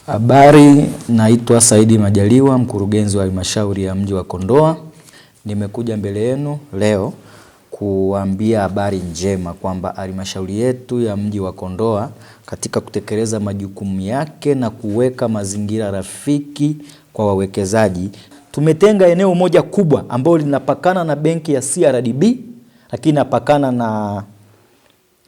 Habari, naitwa Saidi Majaliwa, mkurugenzi wa halmashauri ya mji wa Kondoa. Nimekuja mbele yenu leo kuambia habari njema kwamba halmashauri yetu ya mji wa Kondoa katika kutekeleza majukumu yake na kuweka mazingira rafiki kwa wawekezaji, tumetenga eneo moja kubwa ambalo linapakana na benki ya CRDB, lakini napakana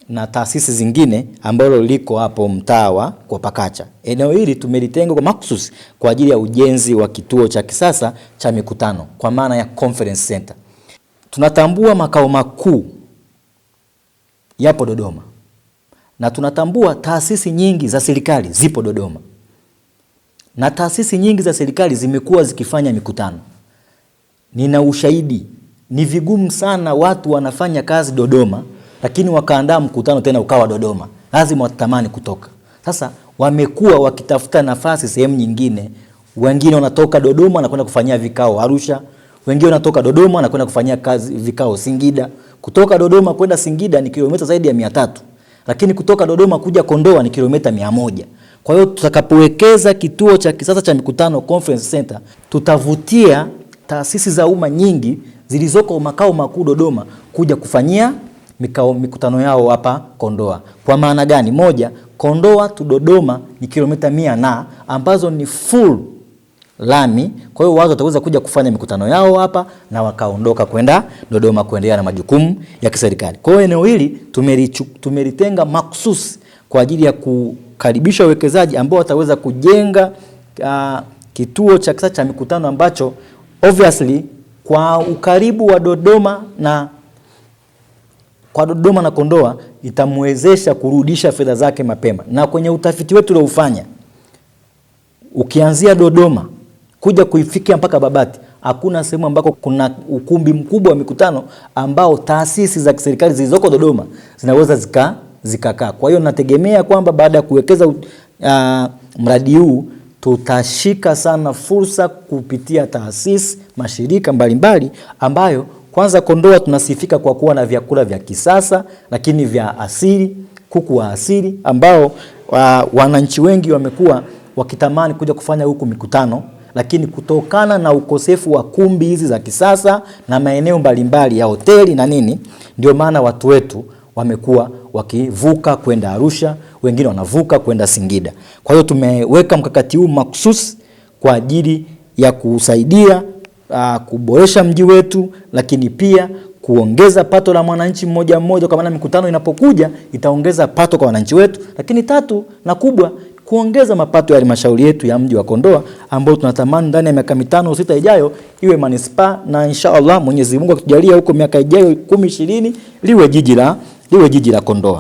na taasisi zingine ambalo liko hapo mtaa wa kwa Pakacha. Eneo hili tumelitenga kwa makusudi kwa ajili ya ujenzi wa kituo cha kisasa cha mikutano kwa maana ya conference center. Tunatambua makao makuu yapo Dodoma, na tunatambua taasisi nyingi za serikali zipo Dodoma, na taasisi nyingi za serikali zimekuwa zikifanya mikutano. Nina ushahidi, ni vigumu sana watu wanafanya kazi Dodoma lakini wakaandaa mkutano tena ukawa Dodoma, lazima watamani kutoka. Sasa wamekuwa wakitafuta nafasi sehemu nyingine. Wengine wanatoka Dodoma na kwenda kufanyia vikao Arusha, wengine wanatoka Dodoma na kwenda kufanyia kazi vikao Singida. Kutoka Dodoma kwenda Singida ni kilomita zaidi ya 300, lakini kutoka Dodoma kuja Kondoa ni kilomita 100. Kwa hiyo tutakapowekeza kituo cha kisasa cha mikutano conference center, tutavutia taasisi za umma nyingi zilizoko makao makuu Dodoma kuja kufanyia mikutano yao hapa Kondoa. Kwa maana gani? Moja, Kondoa tu Dodoma ni kilomita 100 ambazo ni full lami. Kwa hiyo watu wataweza kuja kufanya mikutano yao hapa na wakaondoka kwenda Dodoma kuendelea na majukumu ya kiserikali. Kwa hiyo eneo hili tumelitenga makususi kwa ajili ya kukaribisha wawekezaji ambao wataweza kujenga kituo cha kisasa cha mikutano ambacho obviously kwa ukaribu wa Dodoma na Kondoa itamwezesha kurudisha fedha zake mapema. Na kwenye utafiti wetu uliofanya, ukianzia Dodoma kuja kuifikia mpaka Babati, hakuna sehemu ambako kuna ukumbi mkubwa wa mikutano ambao taasisi za kiserikali zilizoko Dodoma zinaweza zikakaa. Kwa hiyo nategemea kwamba baada ya kuwekeza mradi huu tutashika sana fursa kupitia taasisi, mashirika mbalimbali ambayo kwanza Kondoa tunasifika kwa kuwa na vyakula vya kisasa lakini vya asili, kuku wa asili ambao wananchi wengi wamekuwa wakitamani kuja kufanya huku mikutano, lakini kutokana na ukosefu wa kumbi hizi za kisasa na maeneo mbalimbali ya hoteli na nini, ndio maana watu wetu wamekuwa wakivuka kwenda Arusha, wengine wanavuka kwenda Singida. Kwa hiyo tumeweka mkakati huu makususi kwa ajili ya kusaidia kuboresha mji wetu, lakini pia kuongeza pato la mwananchi mmoja mmoja, kwa maana mikutano inapokuja itaongeza pato kwa wananchi wetu. Lakini tatu na kubwa, kuongeza mapato ya halmashauri yetu ya mji wa Kondoa ambao tunatamani ndani ya miaka 5 au 6 ijayo iwe manispaa, na inshallah Mwenyezi Mungu akitujalia huko miaka ijayo 10 20 liwe jiji la Kondoa.